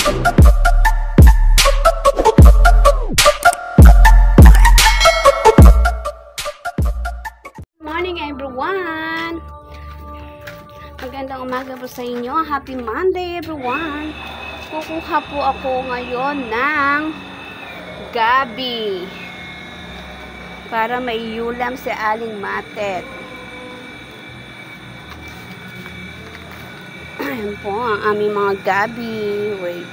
Morning everyone! Magandang umaga po sa inyo. Happy Monday everyone! Kukuha po ako ngayon ng gabi para may ulam si Aling Matet. Ayan po ang aming mga gabi. Wait.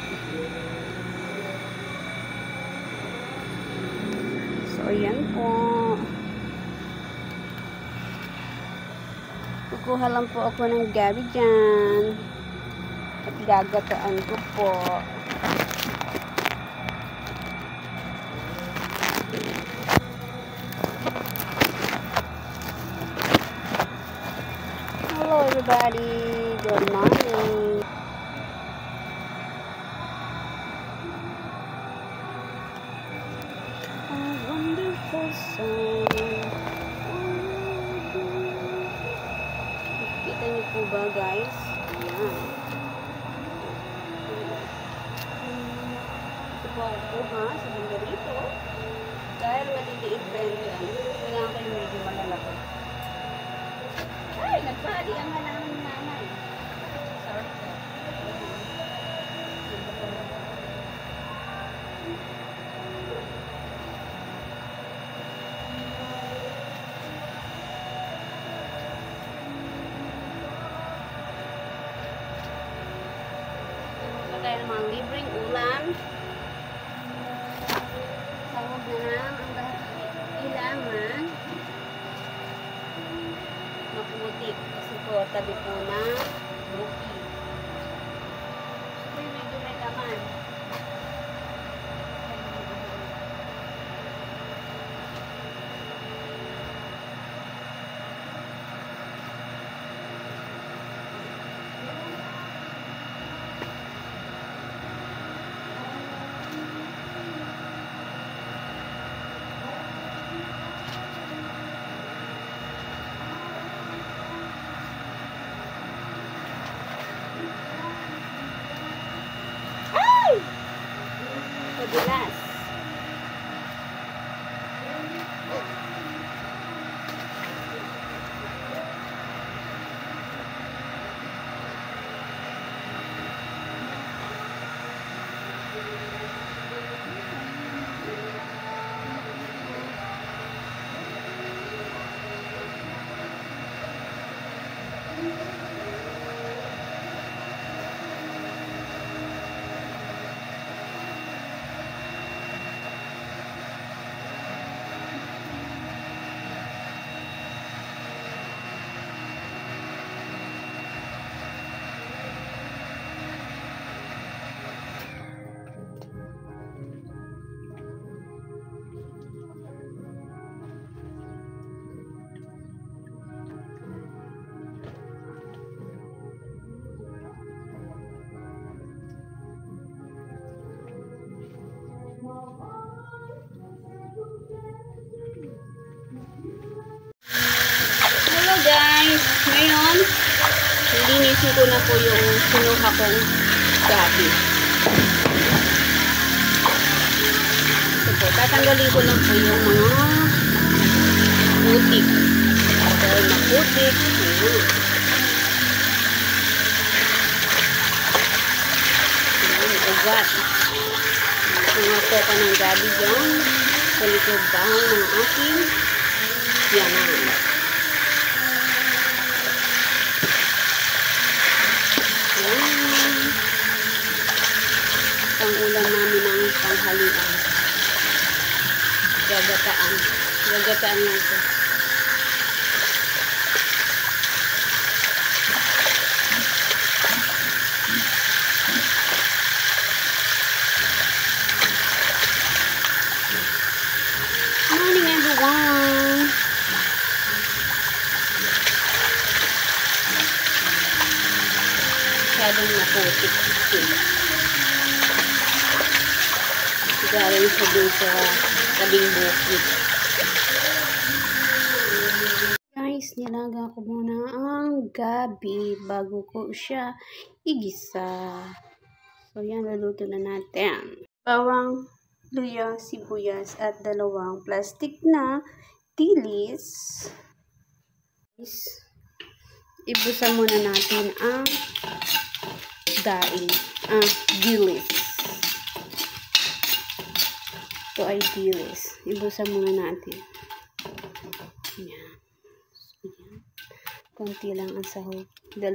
So ayan po. Kukuha lang po ako ng gabi dyan. At gagataan ko po. Hello everybody. Good morning. A wonderful song. Kita niyo po ba guys? Ayan. Ito po ako ha, sa banda dito. Dahil matitiid pa yan dyan. Kailangan kayo medyo malalaki. Ay, nagpahali ang halaman ng nanay. Sorry po. Tayo ng mga libreng ulam. Tawag na lang ang kailangan maputik kasi po tabi po na buki. So medyo may laman. Padulas. Hello guys! Ngayon, linisin ko na po yung sinuha kong gabi. Ito po, tatanggalin ko lang po yung mga putik. Dahil maputik. Ayan, ugat. Mga po ka ng gabi dyan sa likod bahay ng aking yaman. Ang ulam namin ng tanghalian. Gagataan. Gagataan lang ito. Morning everyone! Masyadong naputik. Galing sa dun sa tabing bukid. Guys, nilaga ko muna ang gabi bago ko siya igisa. So, yan, naluto na natin. Bawang, luya, sibuyas, at 2 plastic na tilis. Ibusan muna natin ang dilis. Ito ay dilis. Ibusan muna natin. Yan. So, yan. Konti lang ang sahog. 2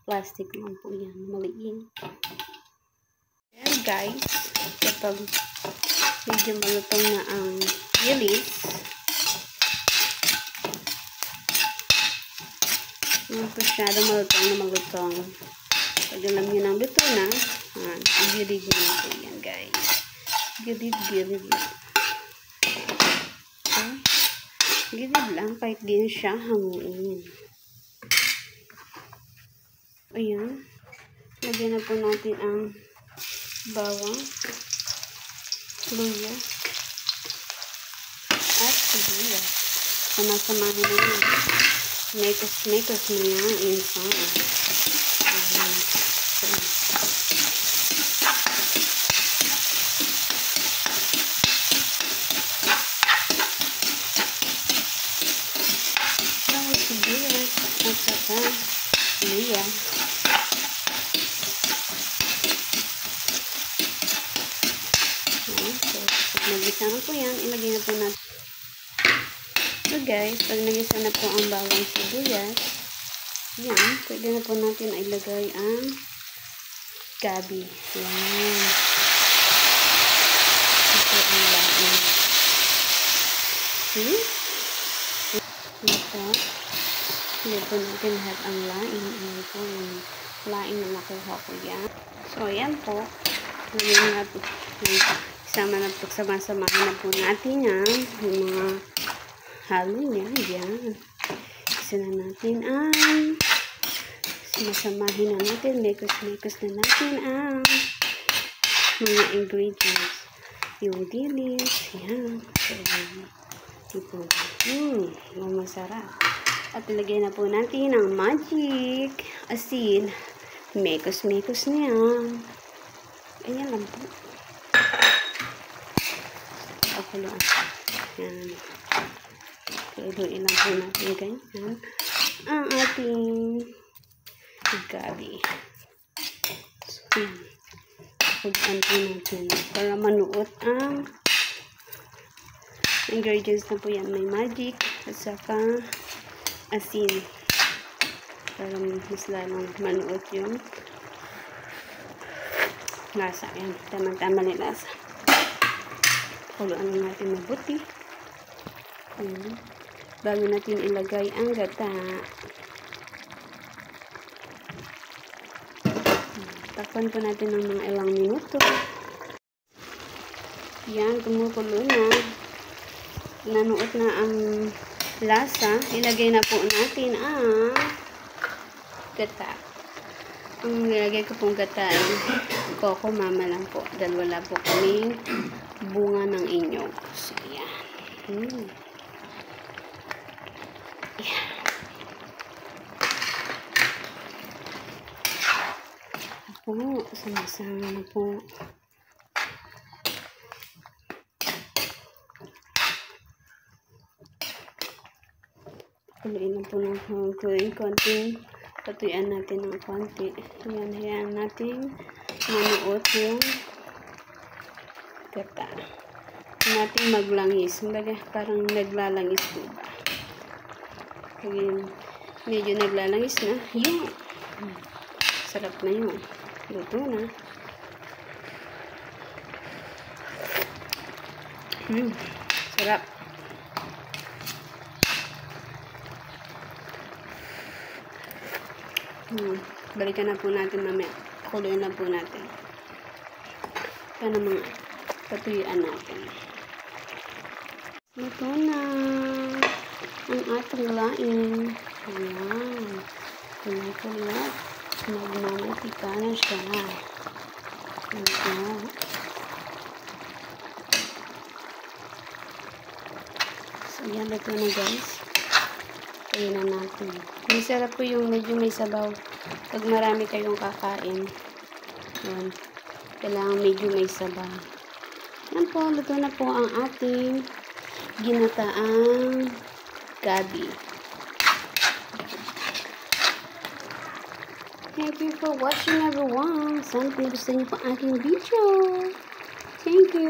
plastic lang po yan. Maliin. Ayan guys. Kapag medyo malutong na ang dilis, masyado malutong. Pag alam nyo ng luto na, gilig nyo na po yan guys. Gilig lang. Okay. Gilig lang kahit di siya hanguin. Ayan. Lagyan na po natin ang bawang, luya, at sibuyas. Sama-samahin na yun. Mekos na yan inside. Ayan. Sibuyas at saka luya. Nagisa na po yan, ilagay na po natin. So guys, pag nagisa na po ang bawang sibuyas, yan, pwede na po natin ilagay ang gabi. Yan. Ito ang laing. See? Ito. Hindi po natin lahat ang laing. Ano po yung laing na nakuha ko yan. So, yan po. Ngayon na po. Sama-samahin na po natin yan. Yung mga halo niya. Yan. Isa na natin ang masamahin na natin. Mekos na natin ang mga ingredients. Yung dilis. Yan. So, ito. Masarap. At ilagay na po natin ang magic asin. Mekos niya. Ayan lang po. Pakuluan. Yan. Kuluin lang po natin ganyan. Ang ating gabi. So, yan. Pagpan po natin. Para manuot ang ingredients na po yan. May magic at saka asin. Para mas lalong manuot yung lasa. Yan. Tamang-tama na lasa. Kuluan na natin mabuti. Bago natin ilagay ang gata. Takpan po natin ng mga ilang minuto. Yan, kumukulo na. Nanuot na ang lasa. Ilagay na po natin ang gata. Ang nilagay ko pong gata ay Coco Mama lang po. Dahil wala po kaming bunga ng inyog. So, yan. Yan. Po, sama-sama na po. Kuluin na po ng konting patuyan natin ng konti. Yan, hayaan natin manuot yung gata. Natin maglangis. Parang naglalangis po ba? Pag medyo naglalangis na, yun. Sarap na yun. Luto na. Sarap. Balikan na po natin mamaya. Kuluin na po natin. Para mga patuyuan natin. Ito na ang ating laing. Ayan. Kulat. Nagmamatika na siya. Ito. So, yan. Ito na guys. Ayan na natin. Masarap po yung medyo may sabaw. Pag marami kayong kakain. Ayan. Kailangan medyo may sabaw. Yan po, luto na po ang ating ginataang gabi. Thank you for watching everyone. Sana kung gusto niyo po aking video. Thank you.